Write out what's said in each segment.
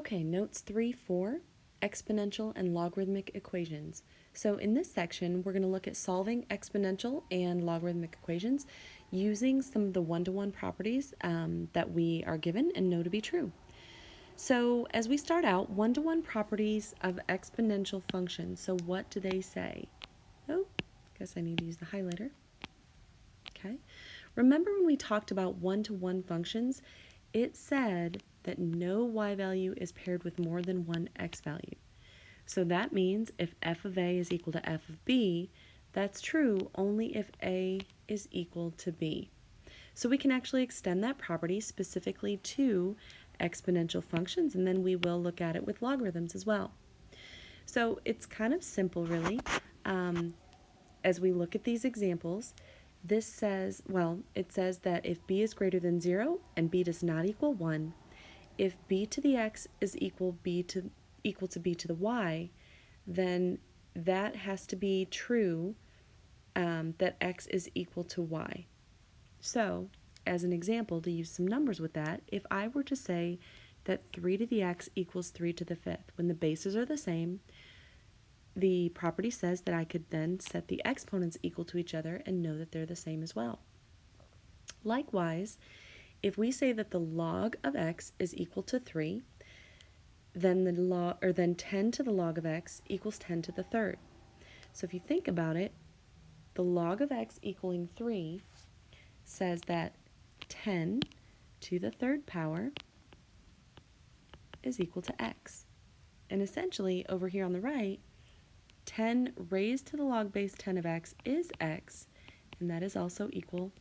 Okay, notes 3, 4, exponential and logarithmic equations. So in this section, we're going to look at solving exponential and logarithmic equations using some of the one-to-one properties that we are given and know to be true. So as we start out, one-to-one properties of exponential functions. So what do they say? Oh, guess I need to use the highlighter. Okay. Remember when we talked about one-to-one functions, it said that no y value is paired with more than one x value. So that means if f of a is equal to f of b, that's true only if a is equal to b. So we can actually extend that property specifically to exponential functions, and then we will look at it with logarithms as well. So it's kind of simple, really. As we look at these examples, this says, well, it says that if b is greater than 0 and b does not equal 1, if b to the x is equal to b to the y, then that has to be true, that x is equal to y. So, as an example, to use some numbers with that, if I were to say that 3 to the x equals 3 to the fifth, when the bases are the same, the property says that I could then set the exponents equal to each other and know that they're the same as well. Likewise, if we say that the log of x is equal to 3, then 10 to the log of x equals 10 to the third. So if you think about it, the log of x equaling 3 says that 10 to the third power is equal to x. And essentially, over here on the right, 10 raised to the log base 10 of x is x, and that is also equal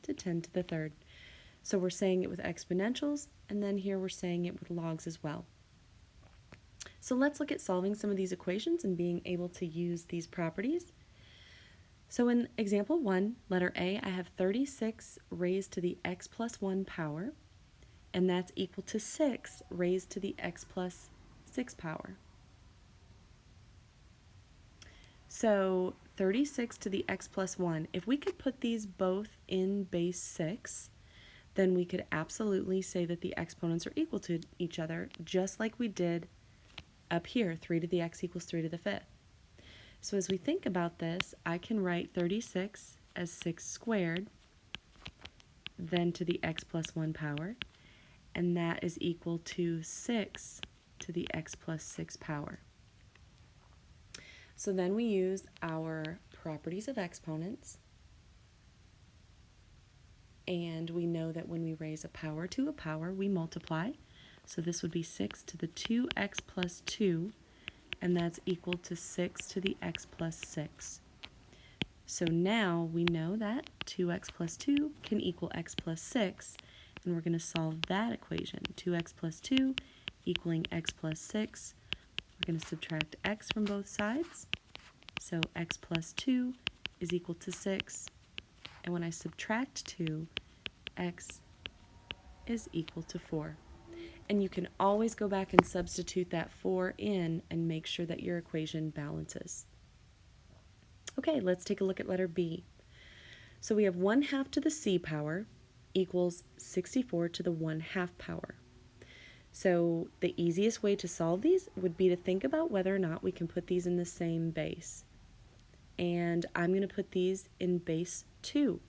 to 10 to the third. So we're saying it with exponentials, and then here we're saying it with logs as well. So let's look at solving some of these equations and being able to use these properties. So in example 1, letter A, I have 36 raised to the x plus 1 power, and that's equal to 6 raised to the x plus 6 power. So 36 to the x plus 1, if we could put these both in base 6, then we could absolutely say that the exponents are equal to each other, just like we did up here, 3 to the x equals 3 to the fifth. So as we think about this, I can write 36 as 6 squared, then to the x plus 1 power, and that is equal to 6 to the x plus 6 power. So then we use our properties of exponents, and we know that when we raise a power to a power, we multiply. So this would be 6 to the 2x plus 2, and that's equal to 6 to the x plus 6. So now we know that 2x plus 2 can equal x plus 6, and we're going to solve that equation. 2x plus 2 equaling x plus 6. We're going to subtract x from both sides. So x plus 2 is equal to 6. And when I subtract 2, x is equal to 4. And you can always go back and substitute that 4 in and make sure that your equation balances. Okay, let's take a look at letter B. So we have 1/2 to the c power equals 64 to the 1/2 power. So the easiest way to solve these would be to think about whether or not we can put these in the same base. And I'm going to put these in base 2.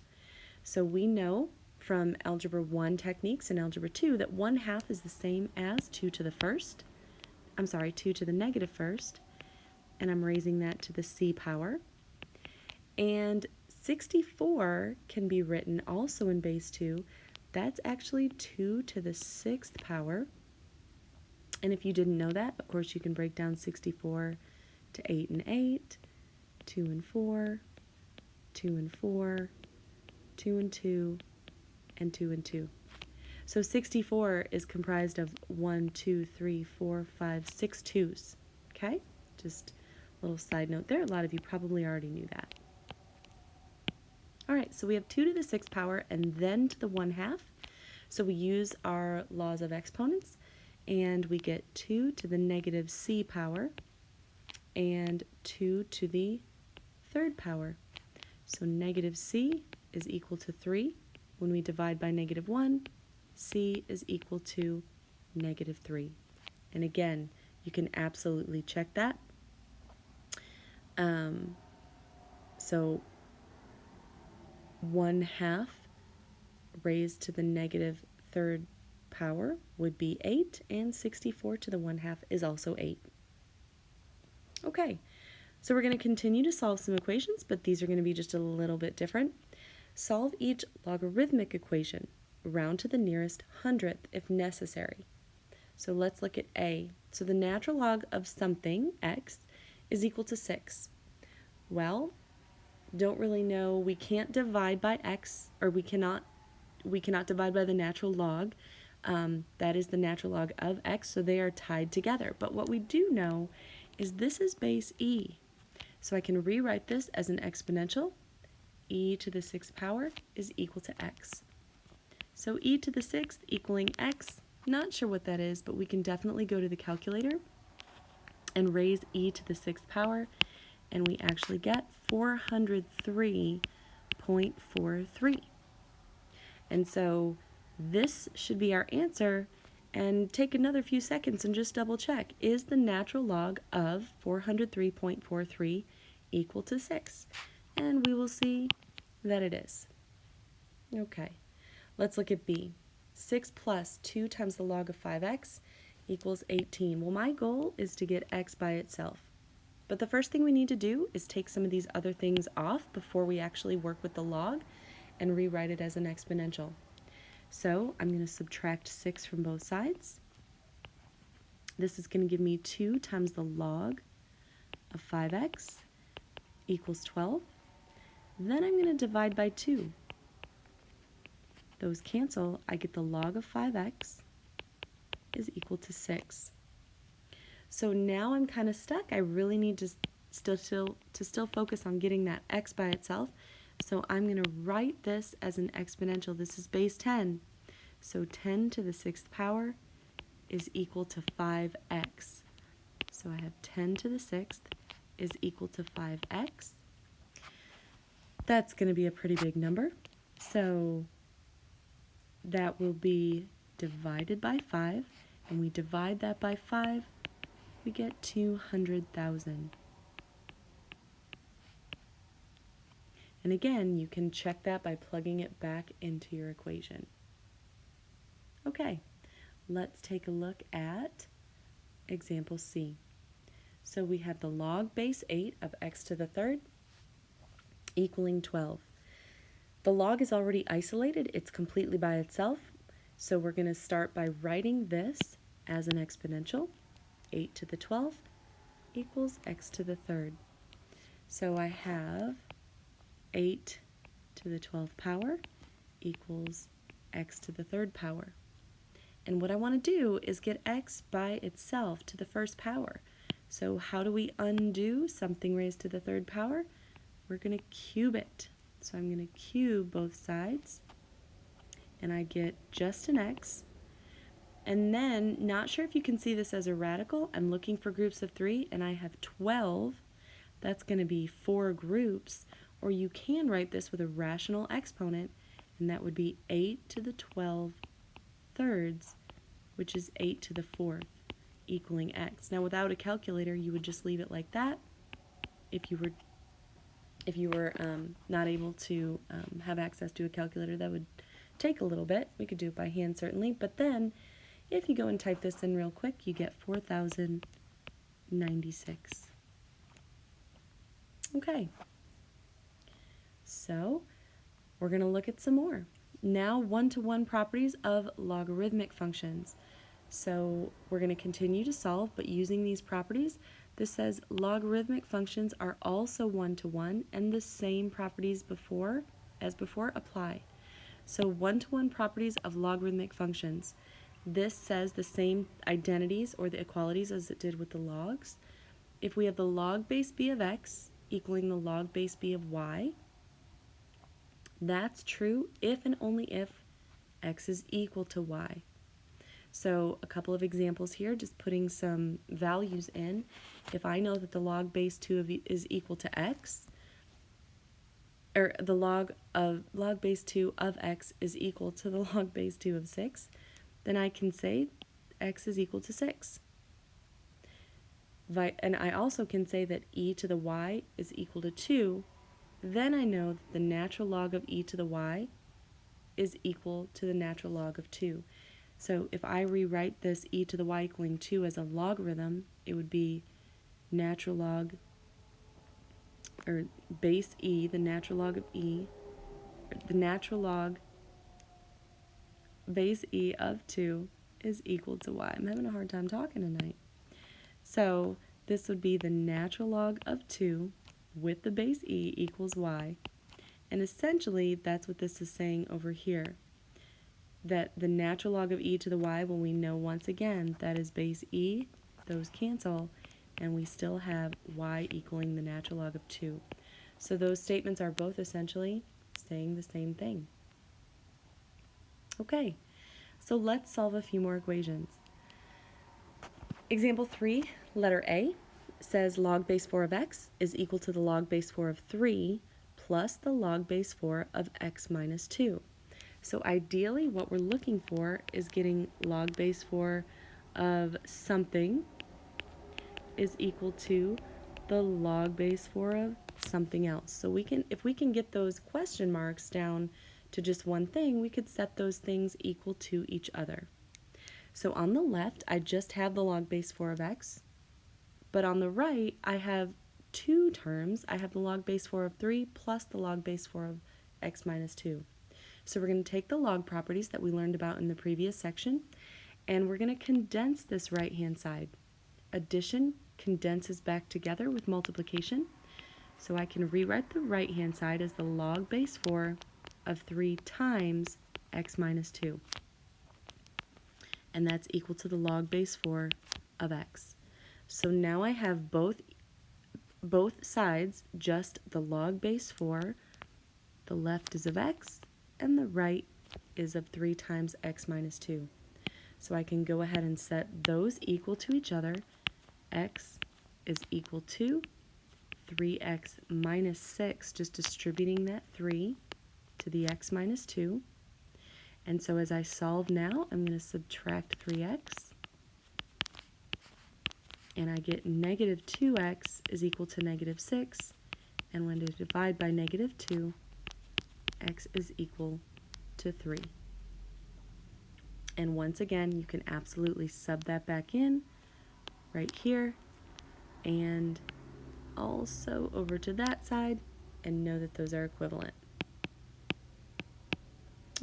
So we know from Algebra 1 techniques and Algebra 2 that 1/2 is the same as 2 to the first. 2 to the negative first. And I'm raising that to the c power. And 64 can be written also in base 2. That's actually 2 to the 6th power. And if you didn't know that, of course, you can break down 64 to 8 and 8, 2 and 4, 2 and 4, 2 and 2, and 2 and 2. So 64 is comprised of 1, 2, 3, 4, 5, 6 twos. Okay? Just a little side note there. A lot of you probably already knew that. All right, so we have 2 to the 6th power and then to the 1/2. So we use our laws of exponents, and we get 2 to the negative c power and 2 to the 3rd power. So negative c is equal to 3. When we divide by -1, c is equal to -3. And again, you can absolutely check that. So 1/2 raised to the negative third power would be 8, and 64 to the 1/2 is also 8. Okay, so we're going to continue to solve some equations, but these are going to be just a little bit different. Solve each logarithmic equation. Round to the nearest hundredth if necessary. So let's look at A. So the natural log of something, x, is equal to 6. Well, don't really know. We can't divide by x, or we cannot divide by the natural log. That is the natural log of x, so they are tied together. But what we do know is this is base e. So I can rewrite this as an exponential. E to the 6th power is equal to x. So e to the 6th equaling x, not sure what that is, but we can definitely go to the calculator and raise e to the 6th power, and we actually get 403.43. And so this should be our answer, and take another few seconds and just double check. Is the natural log of 403.43 equal to 6? And we will see that it is. Okay, let's look at B. 6 plus 2 times the log of 5x equals 18. Well, my goal is to get x by itself. But the first thing we need to do is take some of these other things off before we actually work with the log and rewrite it as an exponential. So I'm going to subtract 6 from both sides. This is going to give me 2 times the log of 5x equals 12. Then I'm going to divide by 2. Those cancel. I get the log of 5x is equal to 6. So now I'm kind of stuck. I really need to still focus on getting that x by itself. So I'm going to write this as an exponential. This is base 10. So 10 to the 6th power is equal to 5x. So I have 10 to the 6th is equal to 5x. That's going to be a pretty big number. So that will be divided by 5. And we divide that by 5, we get 200,000. And again, you can check that by plugging it back into your equation. Okay, let's take a look at example C. So we have the log base 8 of x to the 3rd equaling 12. The log is already isolated. It's completely by itself. So we're going to start by writing this as an exponential. 8 to the 12th equals x to the 3rd. So I have 8 to the 12th power equals x to the 3rd power. And what I want to do is get x by itself to the 1st power. So how do we undo something raised to the 3rd power? We're going to cube it. So I'm going to cube both sides, and I get just an x. And then, not sure if you can see this as a radical. I'm looking for groups of 3, and I have 12. That's going to be 4 groups. Or you can write this with a rational exponent, and that would be 8 to the 12 thirds, which is 8 to the 4th, equaling x. Now, without a calculator, you would just leave it like that. If you were not able to have access to a calculator, that would take a little bit. We could do it by hand, certainly. But then, if you go and type this in real quick, you get 4,096. Okay. So, we're going to look at some more. Now, one-to-one properties of logarithmic functions. So, we're going to continue to solve, but using these properties. This says logarithmic functions are also one-to-one, and the same properties as before apply. So one-to-one properties of logarithmic functions. This says the same identities or the equalities as it did with the logs. If we have the log base b of x equaling the log base b of y, that's true if and only if x is equal to y. So a couple of examples here, just putting some values in. If I know that the log base 2 is equal to x, or the log base 2 of x is equal to the log base 2 of 6, then I can say x is equal to 6. and I also can say that e to the y is equal to 2, then I know that the natural log of e to the y is equal to the natural log of 2. So if I rewrite this e to the y equaling 2 as a logarithm, it would be natural log, or base e, the natural log of e, the natural log base e of 2 is equal to y. I'm having a hard time talking tonight. So this would be the natural log of 2 with the base e equals y. And essentially, that's what this is saying over here. That the natural log of e to the y, well, we know once again that is base e, those cancel, and we still have y equaling the natural log of 2. So those statements are both essentially saying the same thing. Okay, so let's solve a few more equations. Example 3, letter A, says log base 4 of x is equal to the log base 4 of 3 plus the log base 4 of x minus 2. So ideally what we're looking for is getting log base 4 of something is equal to the log base 4 of something else. So we can, if we can get those question marks down to just one thing, we could set those things equal to each other. So on the left, I just have the log base 4 of x, but on the right, I have two terms. I have the log base 4 of 3 plus the log base 4 of x minus 2. So we're going to take the log properties that we learned about in the previous section, and we're going to condense this right-hand side. Addition condenses back together with multiplication, so I can rewrite the right-hand side as the log base 4 of 3 times x minus 2. And that's equal to the log base 4 of x. So now I have both sides just the log base 4. The left is of x, and the right is of 3 times x minus 2. So I can go ahead and set those equal to each other. X is equal to 3x minus 6, just distributing that 3 to the x minus 2. And so as I solve now, I'm going to subtract 3x, and I get negative 2x is equal to negative 6, and when I divide by negative 2, x is equal to 3. And once again, you can absolutely sub that back in right here, and also over to that side, and know that those are equivalent.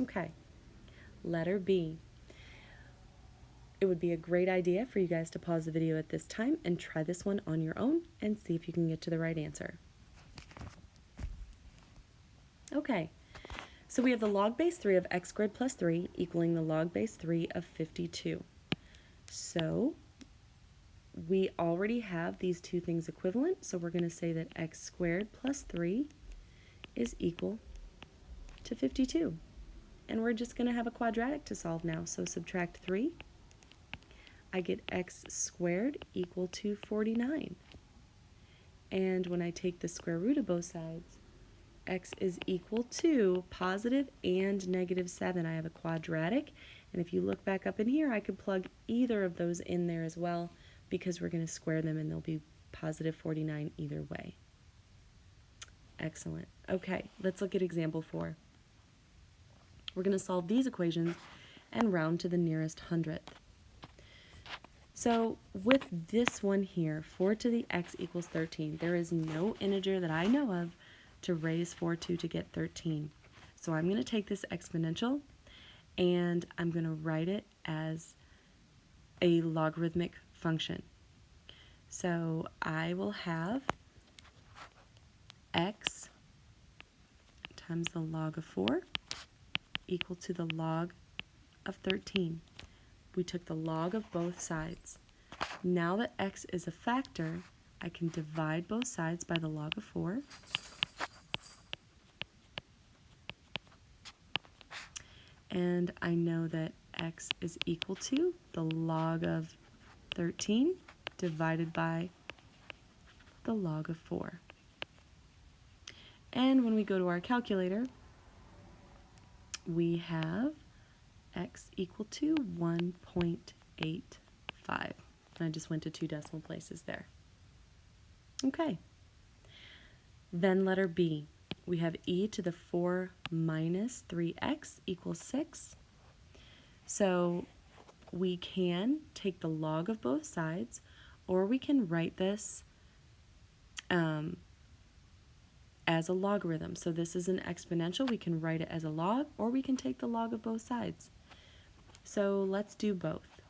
Okay. Letter B. It would be a great idea for you guys to pause the video at this time and try this one on your own and see if you can get to the right answer. Okay, so we have the log base 3 of x squared plus 3 equaling the log base 3 of 52. So we already have these two things equivalent, so we're going to say that x squared plus 3 is equal to 52. And we're just going to have a quadratic to solve now. So subtract 3. I get x squared equal to 49. And when I take the square root of both sides, x is equal to positive and negative 7. I have a quadratic. And if you look back up in here, I could plug either of those in there as well, because we're going to square them and they'll be positive 49 either way. Excellent. Okay, let's look at example 4. We're going to solve these equations and round to the nearest hundredth. So with this one here, 4 to the x equals 13, there is no integer that I know of to raise 4 to get 13. So I'm going to take this exponential and I'm going to write it as a logarithmic function. So I will have x times the log of 4 equal to the log of 13. We took the log of both sides. Now that x is a factor, I can divide both sides by the log of 4. And I know that x is equal to the log of 13 divided by the log of 4. And when we go to our calculator, we have x equal to 1.85. and I just went to 2 decimal places there. Okay. Then letter B. We have e to the 4 minus 3x equals 6. So we can take the log of both sides, or we can write this as a logarithm. So this is an exponential. We can write it as a log, or we can take the log of both sides. So let's do both.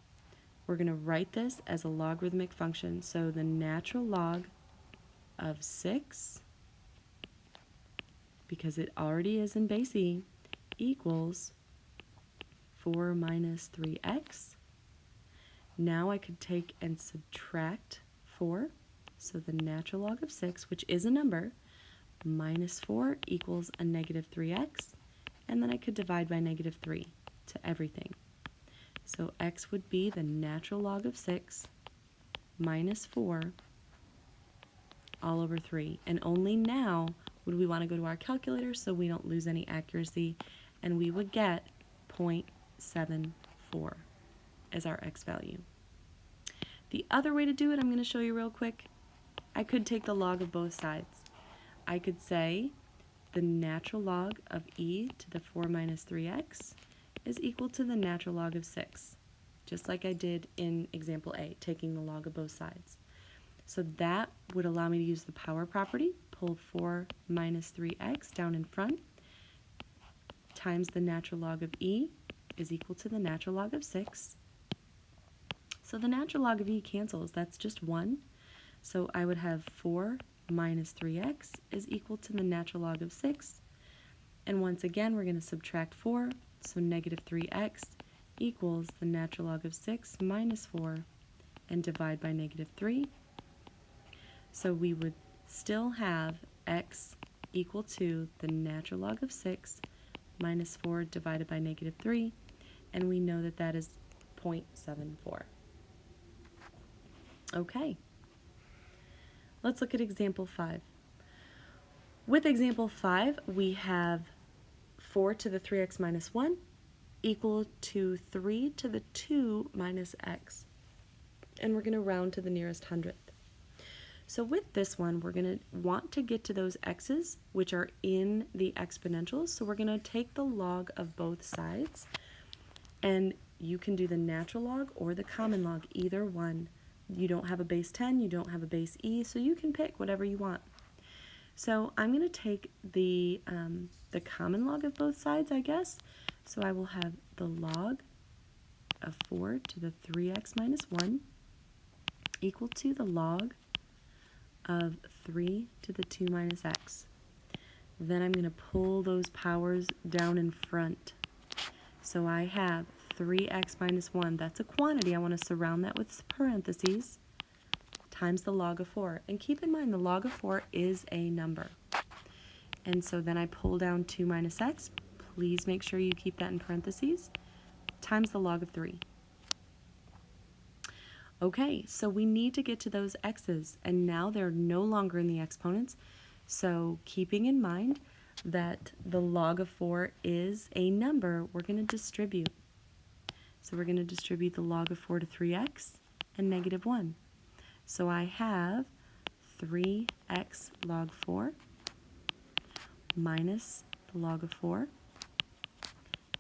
We're going to write this as a logarithmic function. So the natural log of 6, because it already is in base e, equals 4 minus 3x. Now I could take and subtract 4. So the natural log of 6, which is a number, minus 4 equals a negative 3x. And then I could divide by negative 3 to everything. So x would be the natural log of 6 minus 4 all over 3. And only now would we want to go to our calculator so we don't lose any accuracy, and we would get 0.74 as our x value. The other way to do it, I'm going to show you real quick. I could take the log of both sides. I could say the natural log of e to the 4 minus 3x is equal to the natural log of 6, just like I did in example A, taking the log of both sides. So that would allow me to use the power property, pull 4 minus 3x down in front, times the natural log of e is equal to the natural log of 6. So the natural log of e cancels, that's just 1. So I would have 4 minus 3x is equal to the natural log of 6. And once again, we're going to subtract 4, so negative 3x equals the natural log of 6 minus 4, and divide by negative 3. So we would still have x equal to the natural log of 6 minus 4 divided by negative 3, and we know that that is 0.74. Okay. Let's look at example 5. With example 5, we have 4 to the 3x minus 1 equal to 3 to the 2 minus x. And we're going to round to the nearest hundredth. So with this one, we're going to want to get to those x's, which are in the exponentials. So we're going to take the log of both sides. And you can do the natural log or the common log, either one. You don't have a base 10, you don't have a base e, so you can pick whatever you want. So I'm going to take the common log of both sides, I guess. So I will have the log of 4 to the 3x minus 1 equal to the log of 3 to the 2 minus x. Then I'm going to pull those powers down in front. So I have 3x minus 1. That's a quantity. I want to surround that with parentheses, times the log of 4. And keep in mind, the log of 4 is a number. And so then I pull down 2 minus x. Please make sure you keep that in parentheses, times the log of 3. Okay, so we need to get to those x's, and now they're no longer in the exponents. So keeping in mind that the log of 4 is a number, we're going to distribute. So we're going to distribute the log of 4 to 3x and negative 1. So I have 3x log 4 minus the log of 4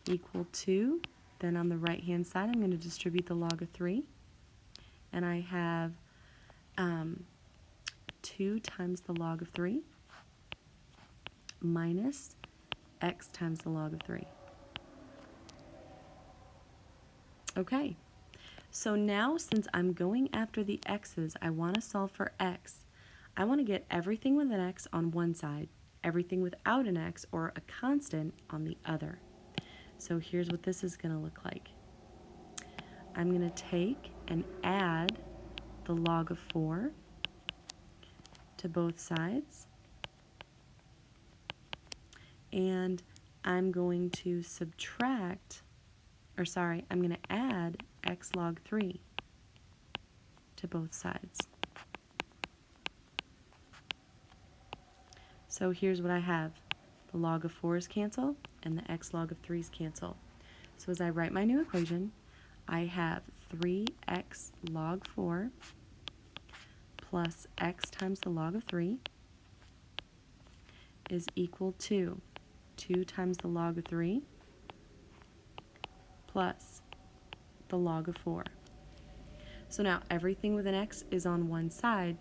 equal to, then on the right hand side I'm going to distribute the log of 3. And I have 2 times the log of 3 minus x times the log of 3. Okay, so now since I'm going after the x's, I want to solve for x. I want to get everything with an x on one side, everything without an x or a constant on the other. So here's what this is going to look like. I'm going to take and add the log of 4 to both sides, and I'm going to I'm going to add x log 3 to both sides. So here's what I have. The log of 4's cancel, and the x log of 3's cancel. So as I write my new equation, I have 3x log 4 plus x times the log of 3 is equal to 2 times the log of 3 plus the log of 4. So now everything with an x is on one side.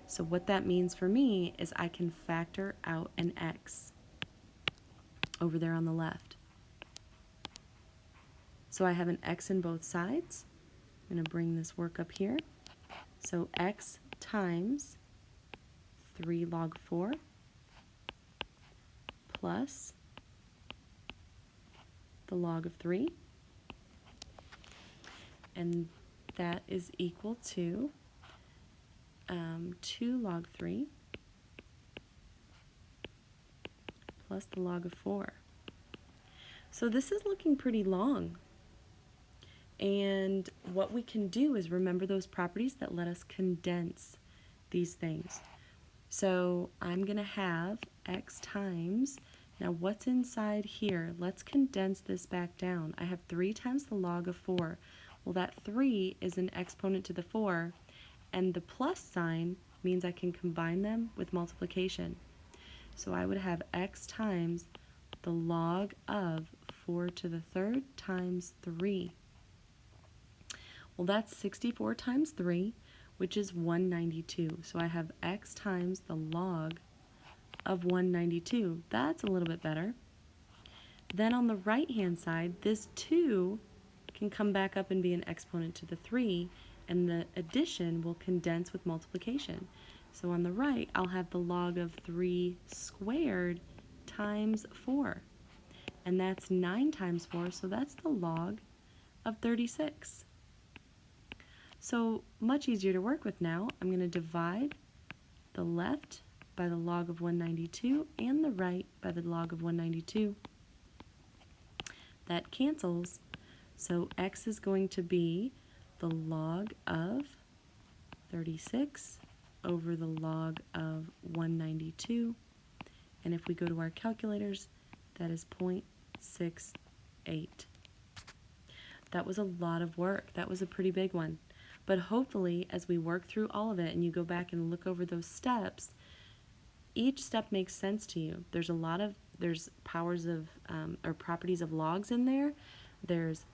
So what that means for me is I can factor out an x over there on the left. So I have an x in both sides. I'm going to bring this work up here. So x times 3 log 4 plus the log of 3. And that is equal to 2 log 3 plus the log of 4. So this is looking pretty long. And what we can do is remember those properties that let us condense these things. So I'm going to have x times, now what's inside here? Let's condense this back down. I have 3 times the log of 4. Well, that 3 is an exponent to the 4, and the plus sign means I can combine them with multiplication. So I would have x times the log of 4 to the 3rd times 3. Well, that's 64 times 3, which is 192. So I have x times the log of 192. That's a little bit better. Then on the right-hand side, this 2 can come back up and be an exponent to the 3, and the addition will condense with multiplication. So on the right, I'll have the log of 3 squared times 4. And that's 9 times 4, so that's the log of 36. So much easier to work with now. I'm going to divide the left by the log of 192 and the right by the log of 192. That cancels. So x is going to be the log of 36 over the log of 192. And if we go to our calculators, that is 0.68. That was a lot of work. That was a pretty big one. But hopefully, as we work through all of it and you go back and look over those steps, each step makes sense to you. There's powers of, or properties of logs in there. There's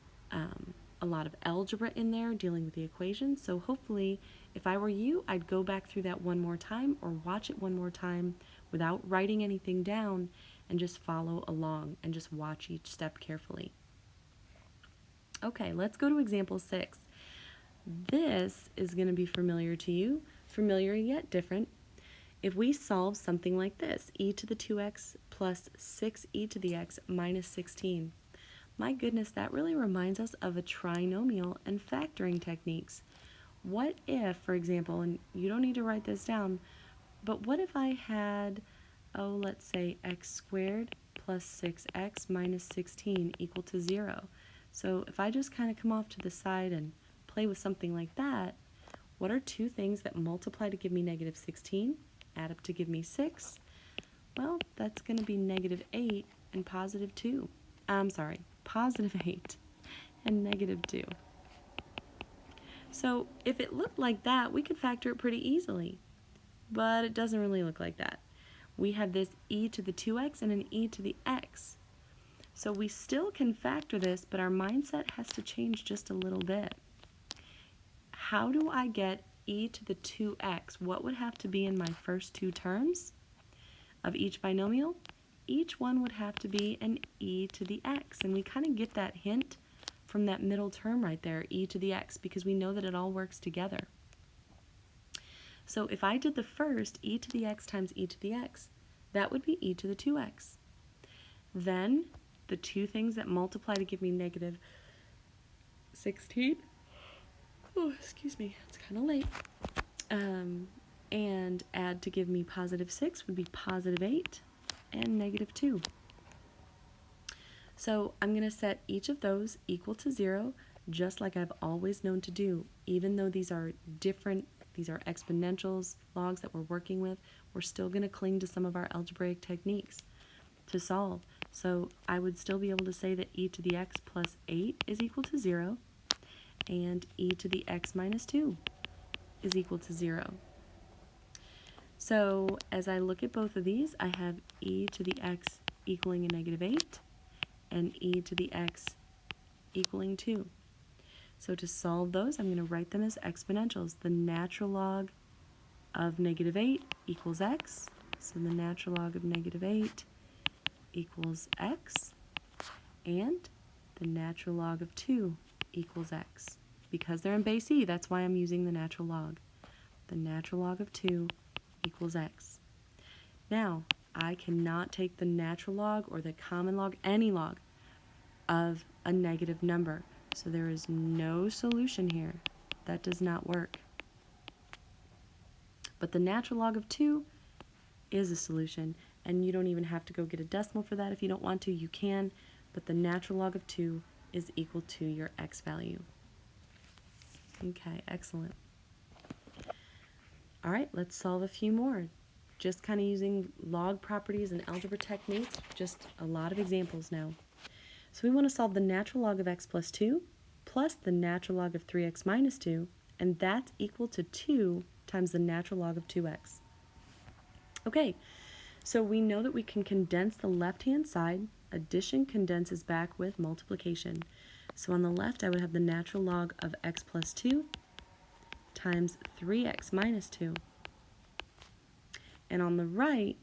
a lot of algebra in there dealing with the equations. So hopefully, if I were you, I'd go back through that one more time or watch it one more time without writing anything down and just follow along and just watch each step carefully. Okay, let's go to example 6. This is going to be familiar to you, familiar yet different. If we solve something like this, e to the 2x plus 6e to the x minus 16, my goodness, that really reminds us of a trinomial and factoring techniques. What if, for example, and you don't need to write this down, but what if I had, let's say x squared plus 6x minus 16 equal to 0? So if I just kind of come off to the side and play with something like that, what are two things that multiply to give me negative 16, add up to give me 6? Well, that's going to be negative 8 and positive 2. Positive 8 and negative 2. So if it looked like that, we could factor it pretty easily. But it doesn't really look like that. We have this e to the 2x and an e to the x. So we still can factor this, but our mindset has to change just a little bit. How do I get e to the 2x? What would have to be in my first two terms of each binomial? Each one would have to be an e to the x. And we kind of get that hint from that middle term right there, e to the x, because we know that it all works together. So if I did the first, e to the x times e to the x, that would be e to the 2x. Then the two things that multiply to give me negative 16, oh, excuse me, it's kind of late, and add to give me positive 6 would be positive 8 and negative 2. So I'm going to set each of those equal to 0, just like I've always known to do. Even though these are different, these are exponentials, logs that we're working with, we're still going to cling to some of our algebraic techniques to solve. So I would still be able to say that e to the x plus 8 is equal to 0. and e to the x minus 2 is equal to 0. So as I look at both of these, I have e to the x equaling a negative 8 and e to the x equaling 2. So to solve those, I'm going to write them as exponentials. The natural log of negative 8 equals x. So the natural log of negative 8 equals x. And the natural log of 2 equals x. Because they're in base e, that's why I'm using the natural log. The natural log of 2 equals x. Now, I cannot take the natural log or the common log, any log, of a negative number. So there is no solution here. That does not work. But the natural log of 2 is a solution, and you don't even have to go get a decimal for that. If you don't want to, you can, but the natural log of 2 is equal to your x value. Okay, excellent. All right, let's solve a few more. Just kind of using log properties and algebra techniques, just a lot of examples now. So we want to solve the natural log of x plus 2 plus the natural log of 3x minus 2, and that's equal to 2 times the natural log of 2x. Okay, so we know that we can condense the left-hand side. Addition condenses back with multiplication. So on the left, I would have the natural log of x plus 2 times 3x minus 2. And on the right,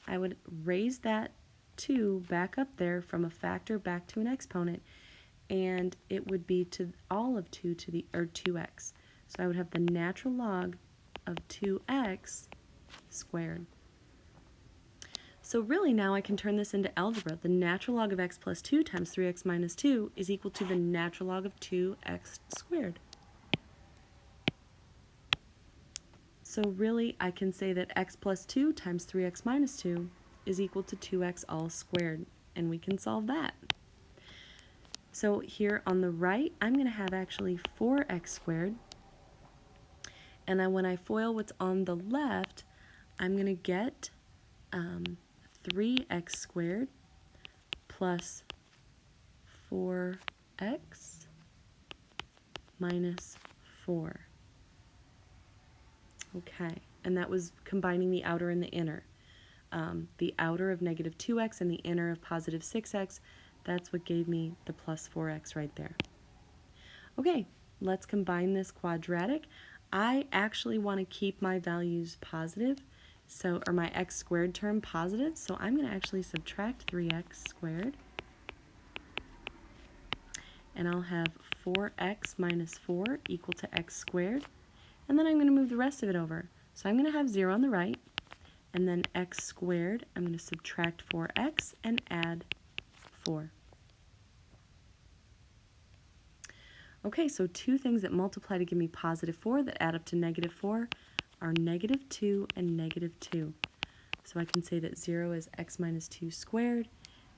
I would raise that 2 back up there from a factor back to an exponent, and it would be to all of 2 to the, or 2x. So I would have the natural log of 2x squared. So really now I can turn this into algebra. The natural log of x plus 2 times 3x minus 2 is equal to the natural log of 2x squared. So really I can say that x plus 2 times 3x minus 2 is equal to 2x all squared, and we can solve that. So here on the right, I'm going to have actually 4x squared, and then when I FOIL what's on the left, I'm going to get 3x squared plus 4x minus 4. Okay, and that was combining the outer and the inner. The outer of negative 2x and the inner of positive 6x, that's what gave me the plus 4x right there. Okay, let's combine this quadratic. I actually want to keep my values positive, so, or my x squared term positive, so I'm going to actually subtract 3x squared, and I'll have 4x minus 4 equal to x squared, and then I'm going to move the rest of it over. So I'm going to have 0 on the right, and then x squared, I'm going to subtract 4x and add 4. Okay, so two things that multiply to give me positive 4 that add up to negative 4 are negative 2 and negative 2. So I can say that 0 is x minus 2 squared,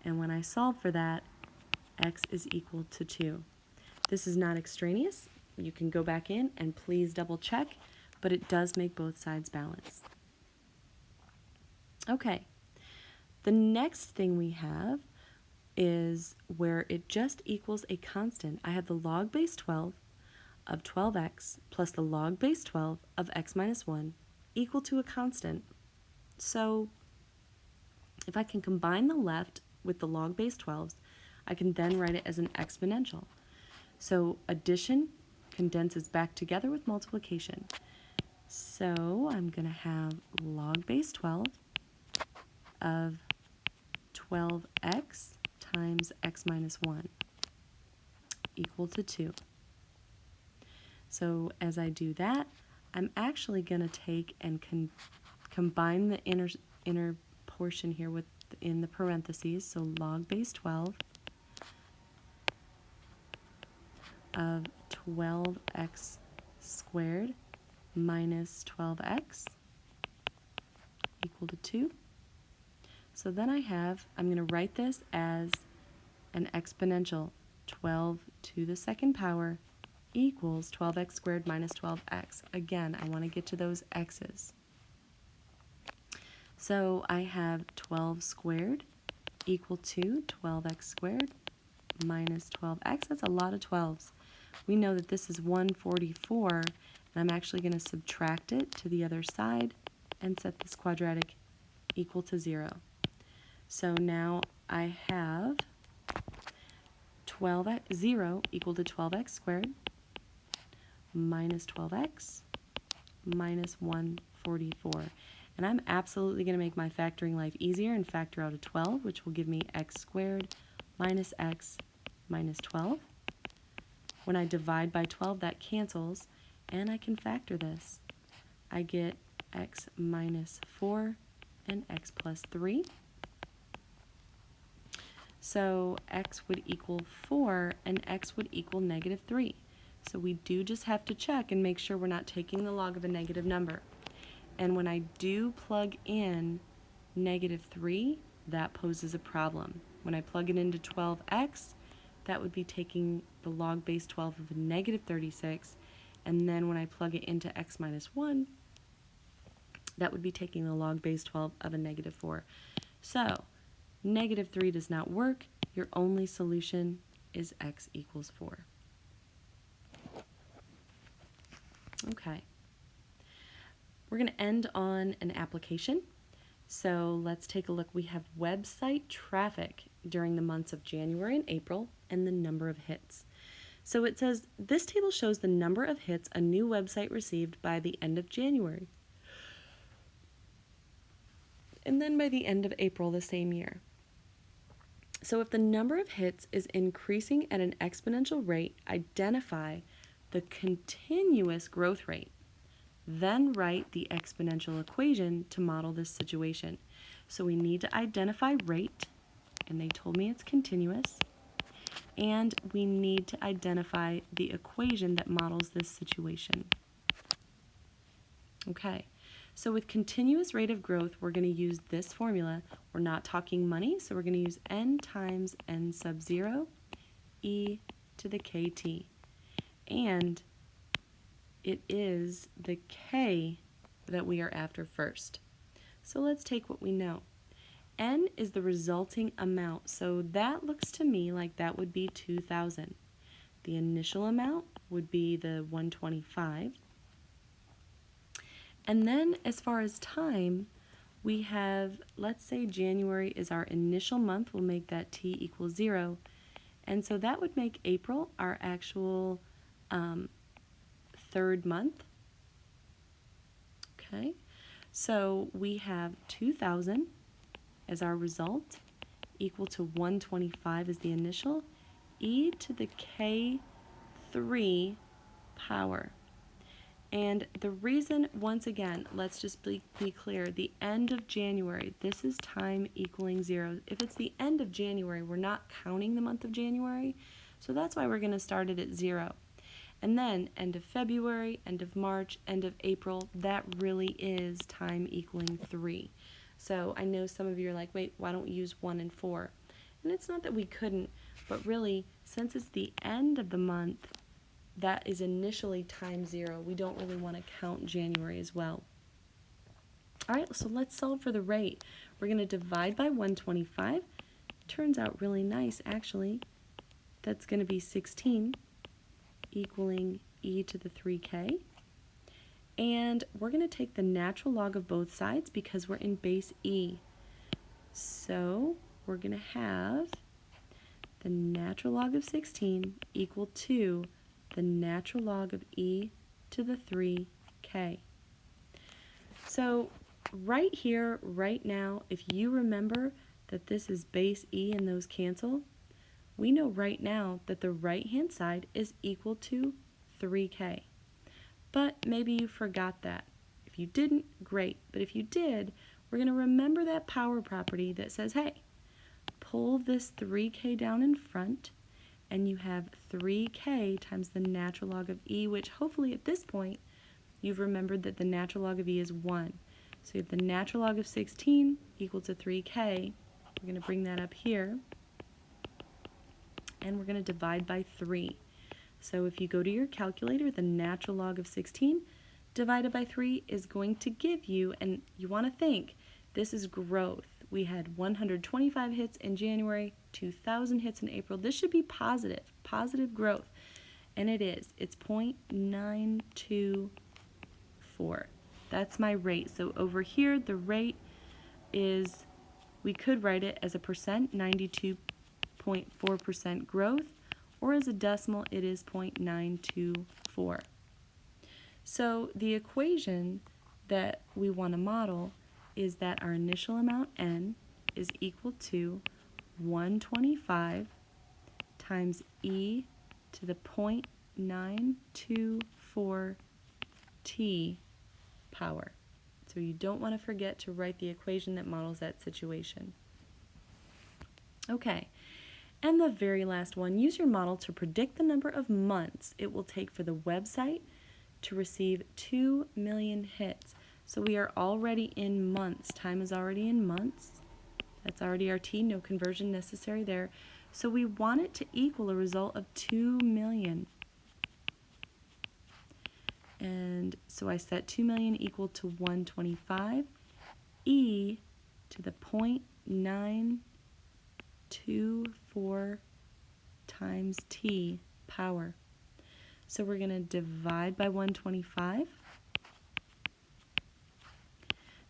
and when I solve for that, x is equal to 2. This is not extraneous. You can go back in and please double check, but it does make both sides balance. Okay, the next thing we have is where it just equals a constant. I have the log base 12 of 12x plus the log base 12 of x minus 1 equal to a constant. So if I can combine the left with the log base 12s, I can then write it as an exponential. So addition condenses back together with multiplication. So I'm going to have log base 12 of 12x times x minus 1 equal to 2. So as I do that, I'm actually going to take and combine the inner portion here with in the parentheses. So log base 12 of 12x squared minus 12x equal to 2. So then I'm going to write this as an exponential. 12 to the second power equals 12x squared minus 12x. Again, I want to get to those x's. So I have 12 squared equal to 12x squared minus 12x. That's a lot of 12s. we know that this is 144, and I'm actually going to subtract it to the other side and set this quadratic equal to 0. So now I have 0 equal to 12x squared minus 12x minus 144. And I'm absolutely going to make my factoring life easier and factor out a 12, which will give me x squared minus x minus 12. When I divide by 12, that cancels, and I can factor this. I get x minus 4 and x plus 3. So x would equal 4 and x would equal negative 3. So we do just have to check and make sure we're not taking the log of a negative number. And when I do plug in negative 3, that poses a problem. When I plug it into 12x, that would be taking the log base 12 of a negative 36. And then when I plug it into x minus 1, that would be taking the log base 12 of a negative 4. So negative 3 does not work. Your only solution is x equals 4. Okay. We're going to end on an application. So let's take a look. We have website traffic during the months of January and April and the number of hits. So it says, this table shows the number of hits a new website received by the end of January, and then by the end of April the same year. So if the number of hits is increasing at an exponential rate, identify the continuous growth rate. Then write the exponential equation to model this situation. So we need to identify rate, and they told me it's continuous. And we need to identify the equation that models this situation. Okay, so with continuous rate of growth, we're going to use this formula. We're not talking money, so we're going to use n times n sub 0 e to the kt. And it is the k that we are after first. So let's take what we know. N is the resulting amount, so that looks to me like that would be 2,000. The initial amount would be the 125. And then as far as time, we have, let's say January is our initial month, we'll make that t equals 0. And so that would make April our actual third month. Okay, so we have 2,000 as our result, equal to 125 as the initial, e to the k3 power. And the reason, once again, let's just be clear, the end of January, this is time equaling 0. If it's the end of January, we're not counting the month of January, so that's why we're going to start it at 0. And then end of February, end of March, end of April, that really is time equaling 3. So I know some of you are like, wait, why don't we use 1 and 4? And it's not that we couldn't, but really, since it's the end of the month, that is initially time 0. We don't really want to count January as well. All right, so let's solve for the rate. We're going to divide by 125. Turns out really nice, actually. That's going to be 16, equaling e to the 3k. And we're going to take the natural log of both sides because we're in base e. So we're going to have the natural log of 16 equal to the natural log of e to the 3k. So right here, right now, if you remember that this is base e and those cancel, we know right now that the right-hand side is equal to 3k. But maybe you forgot that. If you didn't, great. But if you did, we're going to remember that power property that says, hey, pull this 3k down in front, and you have 3k times the natural log of e, which hopefully at this point you've remembered that the natural log of e is 1. So you have the natural log of 16 equal to 3k. We're going to bring that up here, and we're going to divide by 3. So if you go to your calculator, the natural log of 16 divided by 3 is going to give you, and you want to think, this is growth. We had 125 hits in January, 2,000 hits in April. This should be positive growth. And it is. It's 0.924. That's my rate. So over here, the rate is, we could write it as a percent, 92.4% growth, or as a decimal, it is 0.924. So the equation that we want to model is that our initial amount, n, is equal to 125 times e to the 0.924 t power. So you don't want to forget to write the equation that models that situation. Okay, and the very last one, use your model to predict the number of months it will take for the website to receive 2 million hits. So we are already in months. Time is already in months. That's already our t, no conversion necessary there. So we want it to equal a result of 2 million. And so I set 2 million equal to 125 e to the 0.924 times t power. So we're going to divide by 125.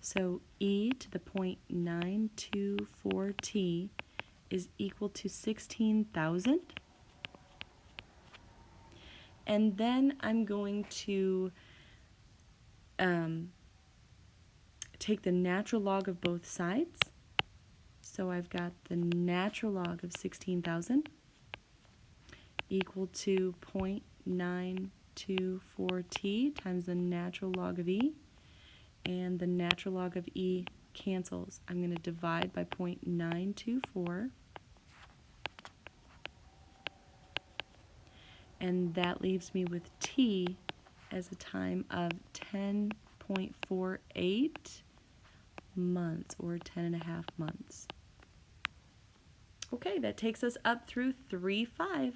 So e to the 0.924 t is equal to 16,000. And then I'm going to take the natural log of both sides. So I've got the natural log of 16,000 equal to 0.924t times the natural log of e. And the natural log of e cancels. I'm going to divide by 0.924. And that leaves me with t as a time of 10.48 months, or 10.5 months. Okay, that takes us up through 3-5.